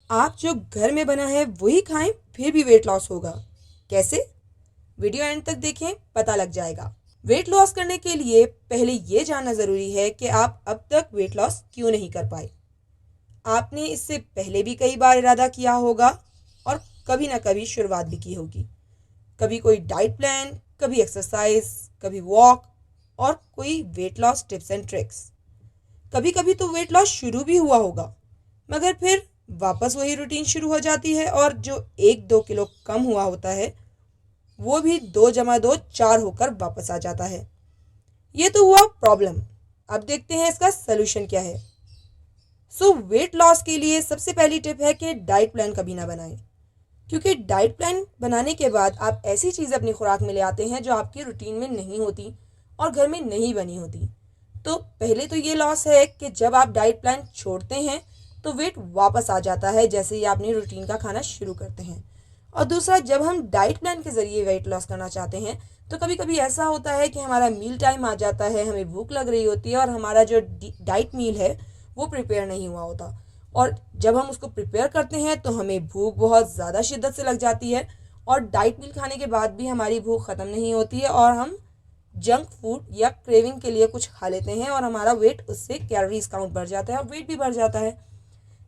आप जो घर में बना है वही खाएं फिर भी वेट लॉस होगा। कैसे? वीडियो एंड तक देखें, पता लग जाएगा। वेट लॉस करने के लिए पहले ये जानना ज़रूरी है कि आप अब तक वेट लॉस क्यों नहीं कर पाए। आपने इससे पहले भी कई बार इरादा किया होगा और कभी ना कभी शुरुआत भी की होगी। कभी कोई डाइट प्लान, कभी एक्सरसाइज, कभी वॉक और कोई weight loss tips and tricks. कभी कभी तो वेट लॉस शुरू भी हुआ होगा, मगर फिर वापस वही रूटीन शुरू हो जाती है और जो 1-2 किलो कम हुआ होता है वो भी 2+2 4 होकर वापस आ जाता है। ये तो हुआ प्रॉब्लम। अब देखते हैं इसका सलूशन क्या है। वेट लॉस के लिए सबसे पहली टिप है कि डाइट प्लान कभी ना बनाएं, क्योंकि डाइट प्लान बनाने के बाद आप ऐसी चीज़ अपनी खुराक में ले आते हैं जो आपकी रूटीन में नहीं होती और घर में नहीं बनी होती। तो पहले तो ये लॉस है कि जब आप डाइट प्लान छोड़ते हैं तो वेट वापस आ जाता है जैसे ही आप अपनी रूटीन का खाना शुरू करते हैं। और दूसरा, जब हम डाइट प्लान के ज़रिए वेट लॉस करना चाहते हैं तो कभी कभी ऐसा होता है कि हमारा मील टाइम आ जाता है, हमें भूख लग रही होती है और हमारा जो डाइट मील है वो प्रिपेयर नहीं हुआ होता। और जब हम उसको प्रिपेयर करते हैं तो हमें भूख बहुत ज़्यादा शिद्दत से लग जाती है और डाइट मील खाने के बाद भी हमारी भूख ख़त्म नहीं होती है और हम जंक फूड या क्रेविंग के लिए कुछ खा लेते हैं और हमारा वेट उससे कैलोरीज काउंट बढ़ जाता है और वेट भी बढ़ जाता है।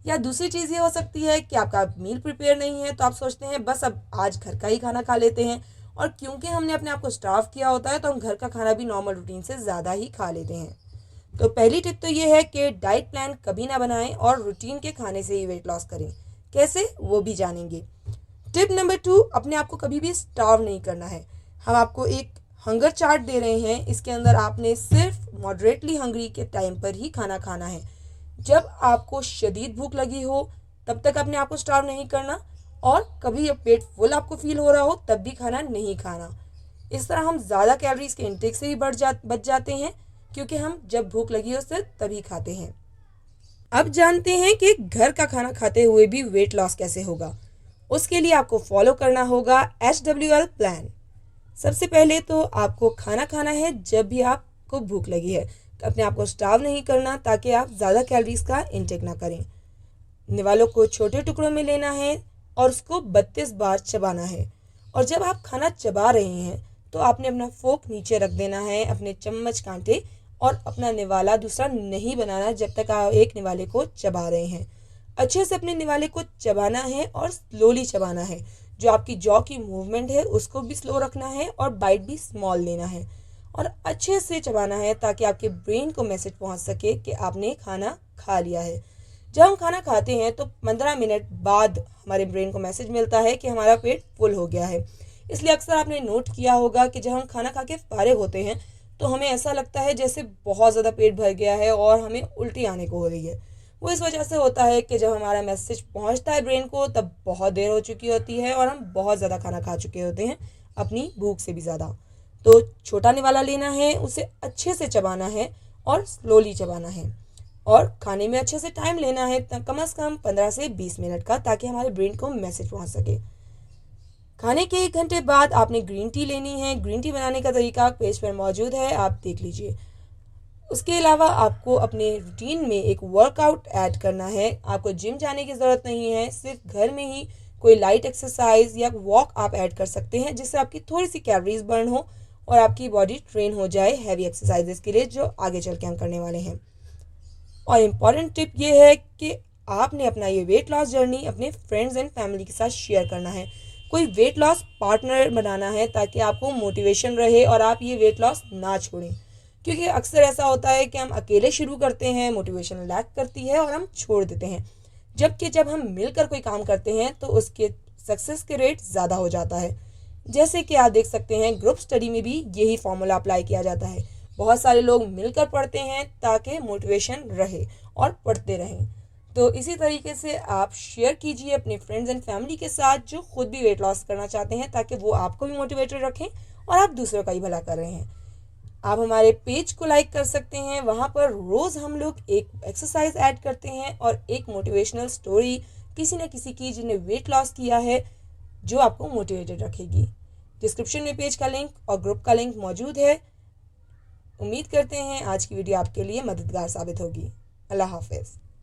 या दूसरी चीज़ ये हो सकती है कि आपका मील प्रिपेयर नहीं है तो आप सोचते हैं बस अब आज घर का ही खाना खा लेते हैं, और क्योंकि हमने अपने आप को स्टार्व किया होता है तो हम घर का खाना भी नॉर्मल रूटीन से ज़्यादा ही खा लेते हैं। तो पहली टिप तो ये है कि डाइट प्लान कभी ना बनाएं और रूटीन के खाने से ही वेट लॉस करें। कैसे, वो भी जानेंगे। टिप नंबर 2, अपने आप को कभी भी स्टार्व नहीं करना है। हम आपको एक हंगर चार्ट दे रहे हैं, इसके अंदर आपने सिर्फ मॉडरेटली हंग्री के टाइम पर ही खाना खाना है। जब आपको शदीद भूख लगी हो तब तक अपने आप को स्टार्व नहीं करना, और कभी जब पेट फुल आपको फील हो रहा हो तब भी खाना नहीं खाना। इस तरह हम ज़्यादा कैलोरीज के इंटेक से ही बच जाते हैं, क्योंकि हम जब भूख लगी हो सिर्फ तभी खाते हैं। अब जानते हैं कि घर का खाना खाते हुए भी वेट लॉस कैसे होगा। उसके लिए आपको फॉलो करना होगा HWL प्लान। सबसे पहले तो आपको खाना खाना है जब भी आपको भूख लगी है, तो अपने आप को स्टार्व नहीं करना ताकि आप ज़्यादा कैलोरीज का इंटेक ना करें। निवालों को छोटे टुकड़ों में लेना है और उसको 32 बार चबाना है। और जब आप खाना चबा रहे हैं तो आपने अपना फोक नीचे रख देना है, अपने चम्मच कांटे, और अपना निवाला दूसरा नहीं बनाना जब तक आप एक निवाले को चबा रहे हैं। अच्छे से अपने निवाले को चबाना है और स्लोली चबाना है। जो आपकी जॉ की मूवमेंट है उसको भी स्लो रखना है और बाइट भी स्मॉल लेना है और अच्छे से चबाना है ताकि आपके ब्रेन को मैसेज पहुंच सके कि आपने खाना खा लिया है। जब हम खाना खाते हैं तो 15 मिनट बाद हमारे ब्रेन को मैसेज मिलता है कि हमारा पेट फुल हो गया है। इसलिए अक्सर आपने नोट किया होगा कि जब हम खाना खा के फारिग होते हैं तो हमें ऐसा लगता है जैसे बहुत ज़्यादा पेट भर गया है और हमें उल्टी आने को हो रही है। वो इस वजह से होता है कि जब हमारा मैसेज पहुंचता है ब्रेन को तब बहुत देर हो चुकी होती है और हम बहुत ज़्यादा खाना खा चुके होते हैं, अपनी भूख से भी ज़्यादा। तो छोटा निवाला लेना है, उसे अच्छे से चबाना है और स्लोली चबाना है, और खाने में अच्छे से टाइम लेना है, कम से कम 15 से 20 मिनट का, ताकि हमारे ब्रेन को मैसेज पहुंच सके। खाने के 1 घंटे बाद आपने ग्रीन टी लेनी है। ग्रीन टी बनाने का तरीका पेज पर मौजूद है, आप देख लीजिए। उसके अलावा आपको अपने रूटीन में एक वर्कआउट ऐड करना है। आपको जिम जाने की ज़रूरत नहीं है, सिर्फ घर में ही कोई लाइट एक्सरसाइज या वॉक आप ऐड कर सकते हैं जिससे आपकी थोड़ी सी कैलोरीज बर्न हो और आपकी बॉडी ट्रेन हो जाए हैवी एक्सरसाइजेस के लिए जो आगे चल के हम करने वाले हैं। और इम्पॉर्टेंट टिप ये है कि आपने अपना ये वेट लॉस जर्नी अपने फ्रेंड्स एंड फैमिली के साथ शेयर करना है। कोई वेट लॉस पार्टनर बनाना है ताकि आपको मोटिवेशन रहे और आप ये वेट लॉस ना छोड़ें, क्योंकि अक्सर ऐसा होता है कि हम अकेले शुरू करते हैं, मोटिवेशन लैक करती है और हम छोड़ देते हैं, जबकि जब हम मिलकर कोई काम करते हैं तो उसके सक्सेस के रेट ज़्यादा हो जाता है। जैसे कि आप देख सकते हैं ग्रुप स्टडी में भी यही फॉर्मूला अप्लाई किया जाता है। बहुत सारे लोग मिलकर पढ़ते हैं ताकि मोटिवेशन रहे और पढ़ते रहें। तो इसी तरीके से आप शेयर कीजिए अपने फ्रेंड्स एंड फैमिली के साथ जो खुद भी वेट लॉस करना चाहते हैं, ताकि वो आपको भी मोटिवेटेड रखें और आप दूसरों का ही भला कर रहे हैं। आप हमारे पेज को लाइक कर सकते हैं, वहाँ पर रोज़ हम लोग एक एक्सरसाइज ऐड करते हैं और एक मोटिवेशनल स्टोरी किसी न किसी की जिन्हें वेट लॉस किया है जो आपको मोटिवेटेड रखेगी। डिस्क्रिप्शन में पेज का लिंक और ग्रुप का लिंक मौजूद है। उम्मीद करते हैं आज की वीडियो आपके लिए मददगार साबित होगी। अल्लाह हाफिज़।